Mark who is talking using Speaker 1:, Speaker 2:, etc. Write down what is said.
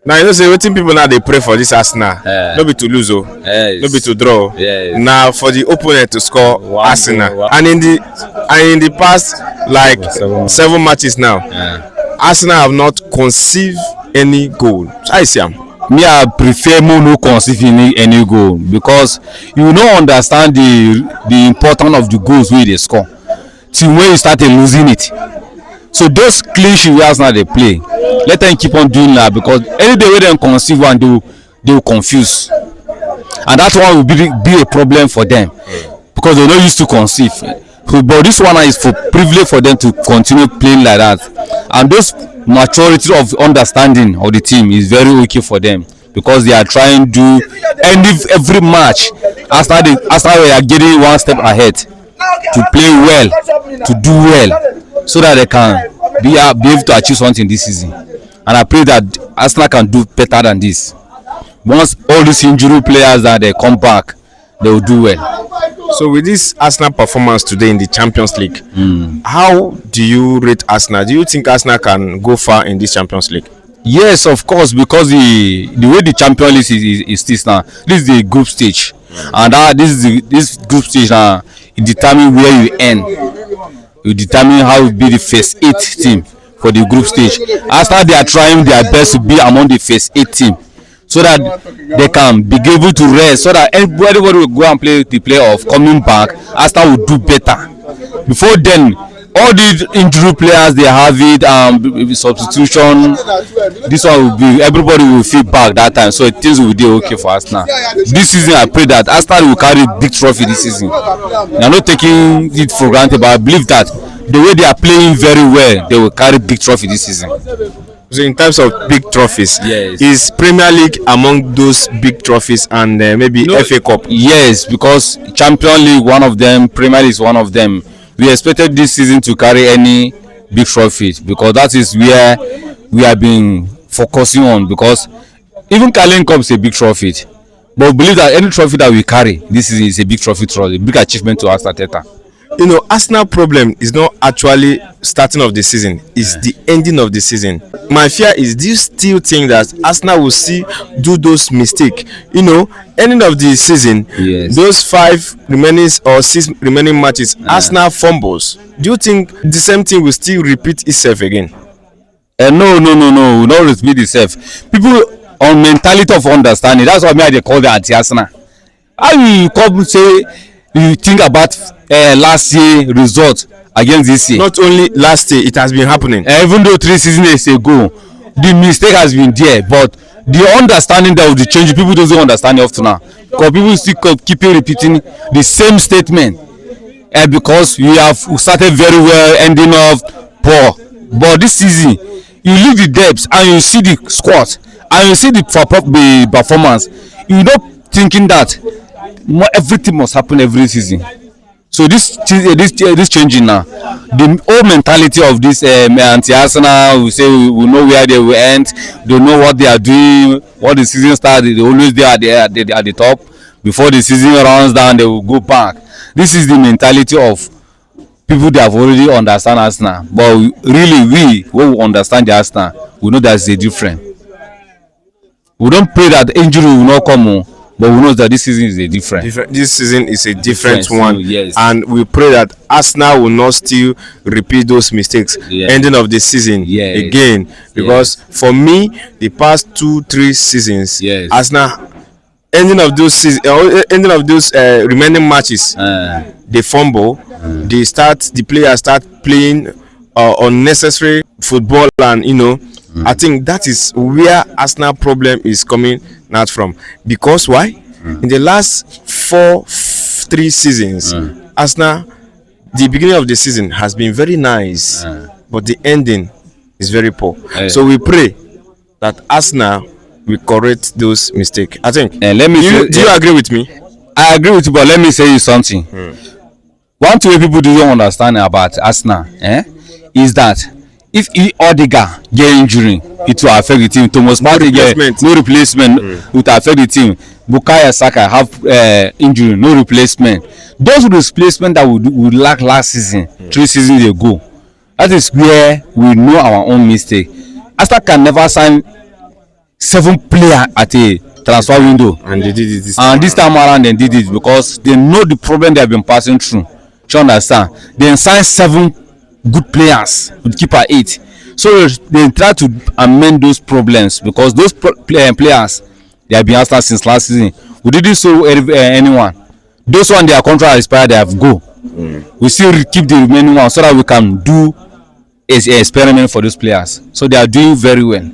Speaker 1: Now you know say wetin people now they pray for this Arsenal. No be to lose,
Speaker 2: Yes.
Speaker 1: no be to draw.
Speaker 2: Yes.
Speaker 1: Now for the opponent to score
Speaker 2: One
Speaker 1: Arsenal.
Speaker 2: goal, one-
Speaker 1: And in the past like seven matches now, Arsenal have not conceived any goal. So I see am.
Speaker 2: Me, I prefer no conceive any goal because you no understand the importance of the goals wey dey score till when you start losing it. So those clean sheet wey Arsenal dey play, let them keep on doing that because any day wey dem conceive one, they will confuse, and that one will be a problem for them because they no used to conceive. So, but this one is for privilege for them to continue playing like that, and those maturity of understanding of the team is very okay for them because they are trying to every match after they are getting one step ahead to play well, to do well, so that they can be able to achieve something this season. And I pray that Arsenal can do better than this. Once all these injury players that they come back, they will do well.
Speaker 1: So with this Arsenal performance today in the Champions League, how do you rate Arsenal? Do you think Arsenal can go far in this Champions League?
Speaker 2: Yes, of course, because the way the Champions League is this now, this is the group stage, and this group stage now it determine where you end. You determine how will be the first 8 team for the group stage. After they are trying their best to be among the first 8 team, so that they can be able to rest, so that everybody will go and play the playoff. Coming back, Arsenal will do better. Before then, all the injury players they have it, substitution. This one will be everybody will feel back that time, so things will be okay for Arsenal. This season, I pray that Arsenal will carry big trophy this season. They are not taking it for granted, but I believe that the way they are playing very well, they will carry big trophy this season.
Speaker 1: So in terms of big trophies,
Speaker 2: Yes.
Speaker 1: is Premier League among those big trophies and maybe FA Cup?
Speaker 2: Yes, because Champions League one of them, Premier League is one of them. We expected this season to carry any big trophies because that is where we have been focusing on. Because even Carling Cup is a big trophy, but we believe that any trophy that we carry this season is a big trophy, a big achievement to Arteta.
Speaker 1: You know, Arsenal problem is not actually starting of the season, it's the ending of the season. My fear is, do you still think that Arsenal will still do those mistakes? You know, ending of the season,
Speaker 2: Yes.
Speaker 1: those 5 remaining or 6 remaining matches, Arsenal fumbles. Do you think the same thing will still repeat itself again?
Speaker 2: No, not repeat itself. People on mentality of understanding, that's why they call the anti-Arsenal. How you come say you think about last year result against this year?
Speaker 1: Not only last year, it has been happening.
Speaker 2: Even though 3 seasons ago the mistake has been there, but the understanding that will be changing, people don't understand it up to now because people still keep repeating the same statement, because we have started very well, ending up poor. But this season you leave the depths and you see the squad and you see the performance, you not thinking that everything must happen every season. So this changing now, the whole mentality of this anti-Arsenal, we say we know where they will end, they know what they are doing, what the season starts, they always there at the top. Before the season runs down, they will go back. This is the mentality of people that have already understand Arsenal. But we will understand the Arsenal, we know there's a difference. We don't pray that injury will not come, but we know that this season is a different.
Speaker 1: This season is a different one,
Speaker 2: yes.
Speaker 1: And we pray that Arsenal will not still repeat those mistakes ending of the season again. Because for me, the past 2-3 seasons, Arsenal ending of those remaining matches, they fumble, the players start playing unnecessary football, and I think that is where Arsenal problem is coming out from. Because why? In the last 3 seasons, Arsenal, the beginning of the season has been very nice, but the ending is very poor. So we pray that Arsenal will correct those mistakes. I think. Do you agree with me?
Speaker 2: I agree with you, but let me say you something. One thing people don't understand about Arsenal, is that if Odegaard get injury, it will affect the team. Thomas Partey get no replacement, it will affect the team. Bukayo Saka have injury, no replacement. Those replacements that we lack last season, 3 seasons ago, that is where we know our own mistake. Arsenal can never sign 7 players at a transfer window.
Speaker 1: And they did it this
Speaker 2: time. And this time around they did it because they know the problem they have been passing through. Do you understand? They signed 7 good players with keeper 8. So they try to amend those problems because those players they have been Arsenal since last season. We didn't show anyone. Those one their contract expired, they have go. We still keep the remaining one so that we can do an experiment for those players. So they are doing very well.